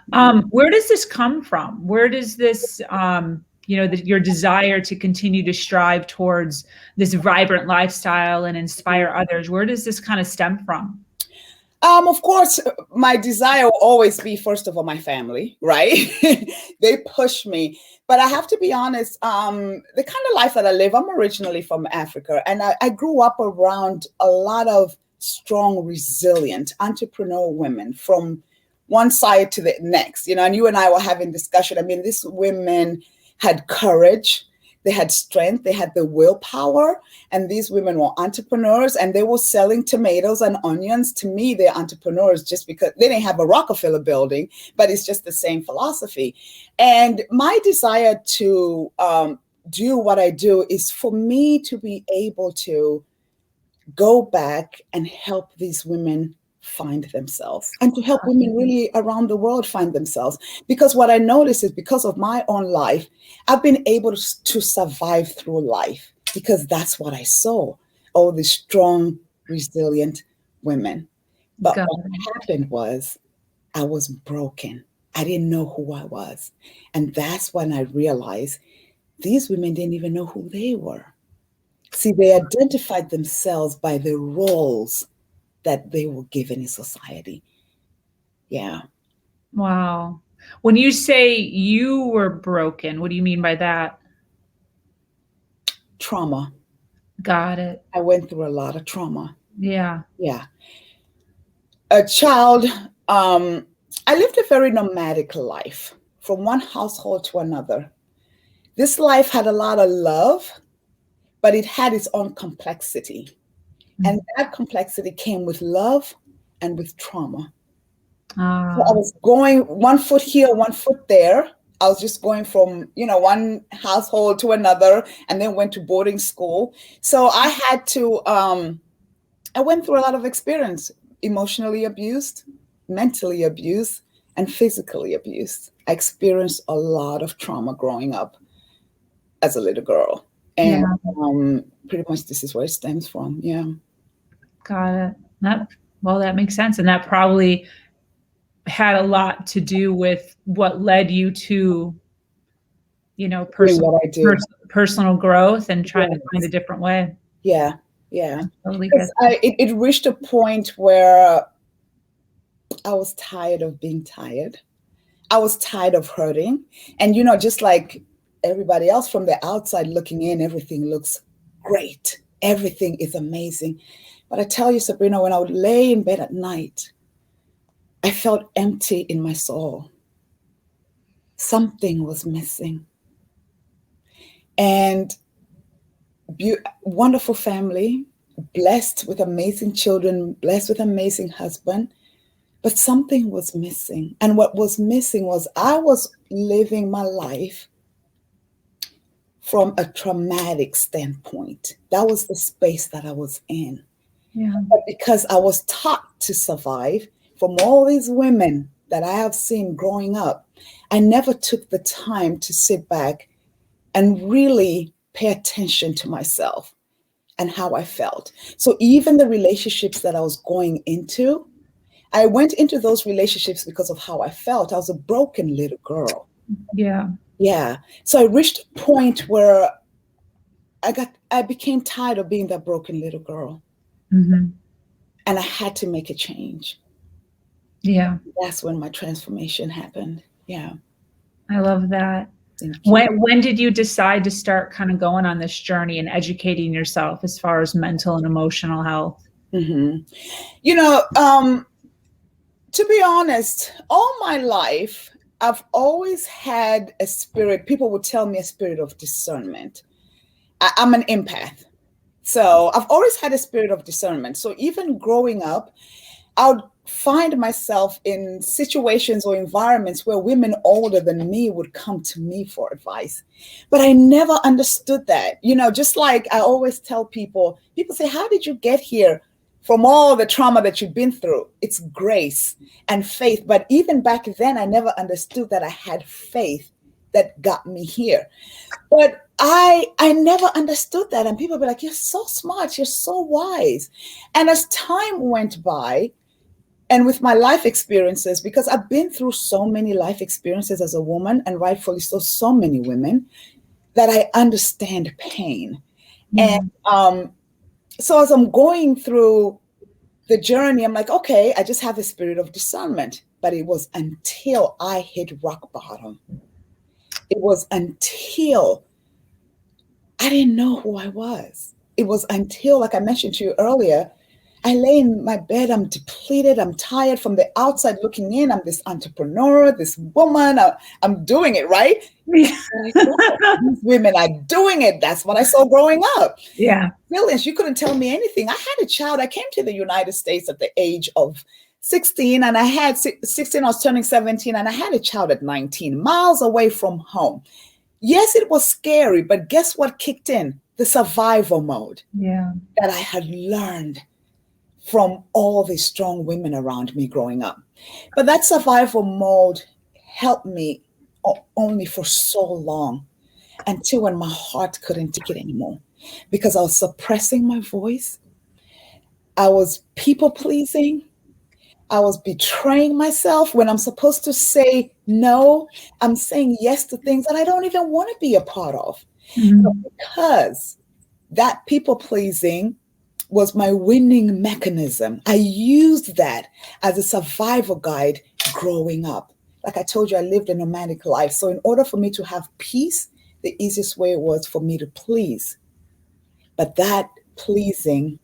Where does this come from? Where does this, your desire to continue to strive towards this vibrant lifestyle and inspire others, where does this kind of stem from? Of course, my desire will always be, first of all, my family, right? They push me. But I have to be honest, the kind of life that I live, I'm originally from Africa, and I grew up around a lot of strong, resilient, entrepreneurial women from one side to the next, and you and I were having discussion. I mean, these women had courage, they had strength, they had the willpower, and these women were entrepreneurs, and they were selling tomatoes and onions. To me, they're entrepreneurs just because they didn't have a Rockefeller building, but it's just the same philosophy. And my desire to do what I do is for me to be able to go back and help these women find themselves, and to help women really around the world find themselves. Because what I notice is, because of my own life, I've been able to survive through life because that's what I saw, all these strong, resilient women. But what happened was I was broken. I didn't know who I was. And that's when I realized these women didn't even know who they were. See, they identified themselves by the roles that they were given in society. Yeah. Wow. When you say you were broken, what do you mean by that? Trauma. Got it. I went through a lot of trauma. Yeah. Yeah. A child, I lived a very nomadic life from one household to another. This life had a lot of love, but it had its own complexity. And that complexity came with love and with trauma. So I was going one foot here, one foot there. I was just going from, one household to another, and then went to boarding school. So I had to, I went through a lot of experience, emotionally abused, mentally abused, and physically abused. I experienced a lot of trauma growing up as a little girl. And pretty much this is where it stems from. Yeah. Got it. That makes sense. And that probably had a lot to do with what led you to, personal growth and trying to find a different way. Yeah. Yeah. Totally it reached a point where I was tired of being tired. I was tired of hurting. And, just like everybody else from the outside looking in, everything looks great. Everything is amazing. But I tell you, Sabrina, when I would lay in bed at night, I felt empty in my soul. Something was missing. And wonderful family, blessed with amazing children, blessed with amazing husband, but something was missing. And what was missing was I was living my life from a traumatic standpoint. That was the space that I was in. Yeah. But because I was taught to survive from all these women that I have seen growing up, I never took the time to sit back and really pay attention to myself and how I felt. So even the relationships that I was going into, I went into those relationships because of how I felt. I was a broken little girl. Yeah. Yeah. So I reached a point where I became tired of being that broken little girl. Mm-hmm. And I had to make a change. Yeah. That's when my transformation happened. Yeah. I love that. When did you decide to start kind of going on this journey and educating yourself as far as mental and emotional health? Mm-hmm. To be honest, all my life, I've always had a spirit. People would tell me a spirit of discernment. I'm an empath. So I've always had a spirit of discernment. So even growing up, I would find myself in situations or environments where women older than me would come to me for advice. But I never understood that. Just like I always tell people say, how did you get here from all the trauma that you've been through? It's grace and faith. But even back then, I never understood that I had faith that got me here. But I never understood that. And people be like, you're so smart, you're so wise. And as time went by, And with my life experiences, because I've been through so many life experiences as a woman, and rightfully so many women, that I understand pain. Yeah. And so as I'm going through the journey, I'm like, okay, I just have a spirit of discernment. But it was until I hit rock bottom. It was until I didn't know who I was. It was until, like I mentioned to you earlier, I lay in my bed, I'm depleted, I'm tired. From the outside looking in, I'm this entrepreneur, this woman, I'm doing it, right? Yeah. And I thought, these women are doing it. That's what I saw growing up. Yeah. Brilliance, you couldn't tell me anything. I had a child. I came to the United States at the age of 16, and I had 16, I was turning 17, and I had a child at 19, miles away from home. Yes, it was scary, but guess what kicked in? The survival mode that I had learned from all the strong women around me growing up. But that survival mode helped me only for so long, until when my heart couldn't take it anymore, because I was suppressing my voice. I was people pleasing. I was betraying myself. When I'm supposed to say no, I'm saying yes to things that I don't even want to be a part of. Mm-hmm. But because that people pleasing was my winning mechanism, I used that as a survival guide growing up. Like I told you, I lived a nomadic life. So in order for me to have peace, the easiest way was for me to please. But that pleasing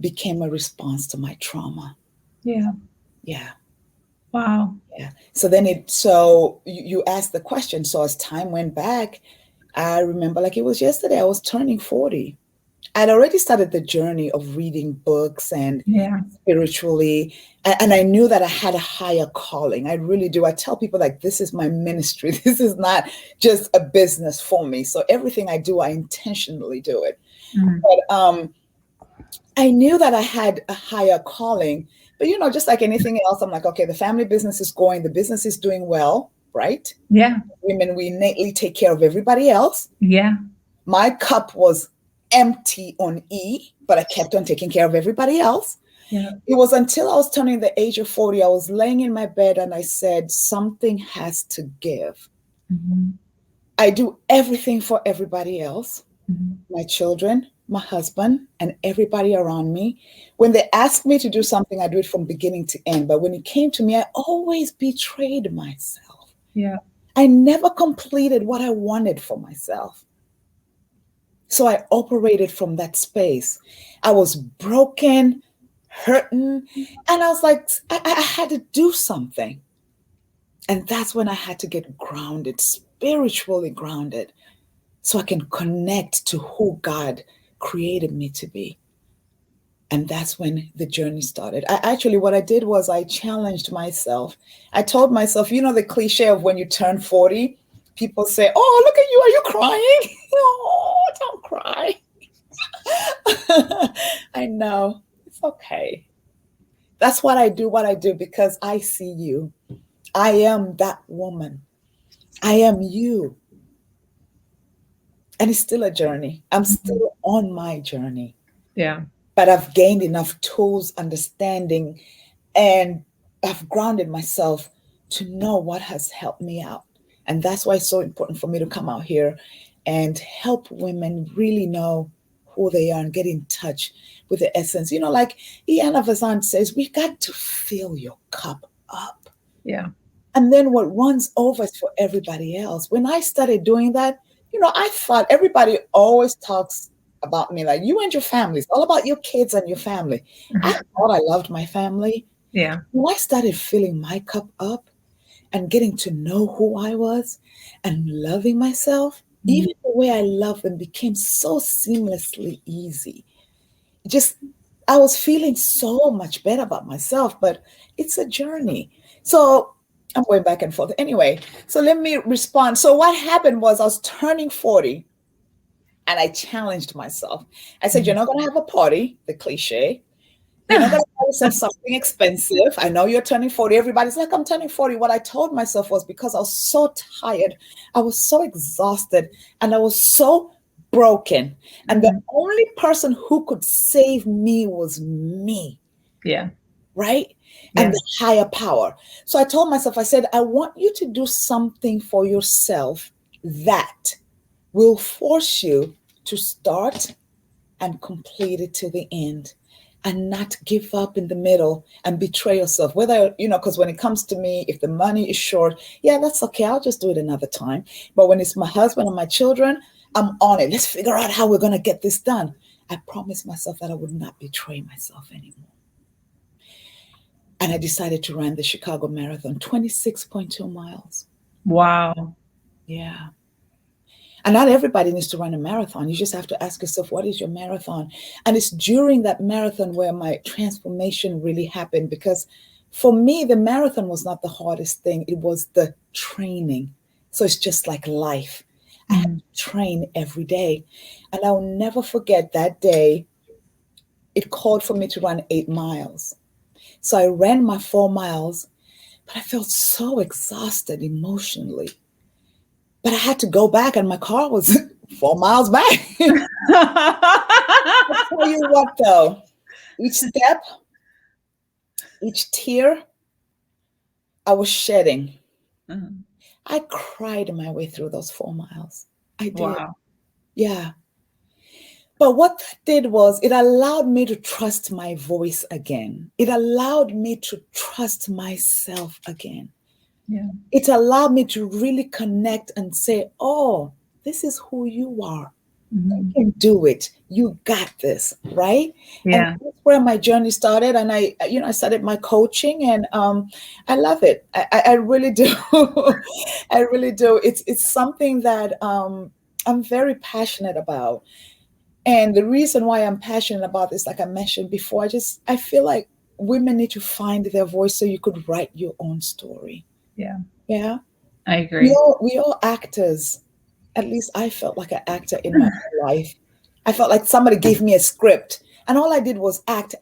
became a response to my trauma. Yeah. Yeah. Wow. Yeah. So you asked the question. So as time went back, I remember like it was yesterday, I was turning 40. I'd already started the journey of reading books and spiritually. And I knew that I had a higher calling. I really do. I tell people like, this is my ministry. This is not just a business for me. So everything I do, I intentionally do it. Mm-hmm. But I knew that I had a higher calling. But, you know, just like anything else, I'm like, okay, the family business is going, the business is doing well, right? Yeah. Women, we innately take care of everybody else. Yeah. My cup was empty on E, but I kept on taking care of everybody else. Yeah. It was until I was turning the age of 40, I was laying in my bed and I said, something has to give. Mm-hmm. I do everything for everybody else, mm-hmm. my children, my husband, and everybody around me. When they ask me to do something, I do it from beginning to end. But when it came to me, I always betrayed myself. Yeah. I never completed what I wanted for myself. So I operated from that space. I was broken, hurting, and I was like, I had to do something. And that's when I had to get grounded, spiritually grounded, so I can connect to who God created me to be. And that's when the journey started. What I did was I challenged myself. I told myself, you know, the cliche of when you turn 40, people say, oh, look at you. Are you crying? Oh, don't cry. I know. It's okay. That's what I do because I see you. I am that woman. I am you. And it's still a journey. I'm still on my journey. Yeah. But I've gained enough tools, understanding, and I've grounded myself to know what has helped me out. And that's why it's so important for me to come out here and help women really know who they are and get in touch with the essence. You know, like Iana Vazant says, we got to fill your cup up. Yeah. And then what runs over is for everybody else. When I started doing that, you know, I thought everybody always talks about me like you and your family. It's all about your kids and your family. Mm-hmm. I thought I loved my family. Yeah. When I started filling my cup up and getting to know who I was and loving myself, mm-hmm. even the way I love them became so seamlessly easy. I was feeling so much better about myself, but it's a journey. So I'm going back and forth. Anyway, so let me respond. So what happened was I was turning 40 and I challenged myself. I said, you're not going to have a party, the cliche. You're not going to buy yourself something expensive. I know you're turning 40. Everybody's like, I'm turning 40. What I told myself was because I was so tired, I was so exhausted, and I was so broken. And the only person who could save me was me. Yeah. right? Yeah. And the higher power. So I told myself, I said, I want you to do something for yourself that will force you to start and complete it to the end, and not give up in the middle and betray yourself. Whether, because when it comes to me, if the money is short, yeah, that's okay. I'll just do it another time. But when it's my husband and my children, I'm on it. Let's figure out how we're going to get this done. I promised myself that I would not betray myself anymore. And I decided to run the Chicago Marathon, 26.2 miles. Wow. Yeah. And not everybody needs to run a marathon. You just have to ask yourself, what is your marathon? And it's during that marathon where my transformation really happened, because for me, the marathon was not the hardest thing. It was the training. So it's just like life. I had to train every day. And I'll never forget that day. It called for me to run 8 miles. So I ran my 4 miles, but I felt so exhausted emotionally. But I had to go back, and my car was 4 miles back. I'll tell you what, though, each step, each tear, I was shedding. Mm-hmm. I cried my way through those 4 miles. I did. Wow. Yeah. But what that did was it allowed me to trust my voice again. It allowed me to trust myself again. Yeah. It allowed me to really connect and say, oh, this is who you are. You can do it. You got this, right? Yeah. And that's where my journey started. And I started my coaching, and I love it. I really do. I really do. It's something that I'm very passionate about. And the reason why I'm passionate about this, like I mentioned before, I feel like women need to find their voice so you could write your own story. Yeah. Yeah. I agree. We all actors. At least I felt like an actor in my life. I felt like somebody gave me a script, and all I did was act,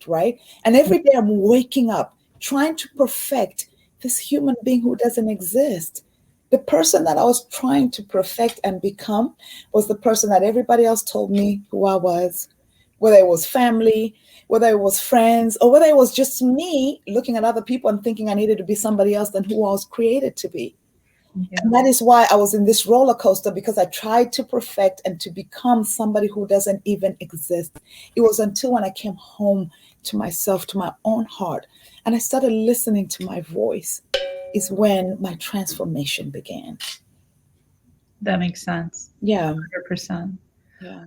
right? And every day I'm waking up trying to perfect this human being who doesn't exist. The person that I was trying to perfect and become was the person that everybody else told me who I was, whether it was family, whether it was friends, or whether it was just me looking at other people and thinking I needed to be somebody else than who I was created to be. Yeah. And that is why I was in this roller coaster, because I tried to perfect and to become somebody who doesn't even exist. It was until when I came home to myself, to my own heart, and I started listening to my voice, is when my transformation began. That makes sense. Yeah. 100%. Yeah.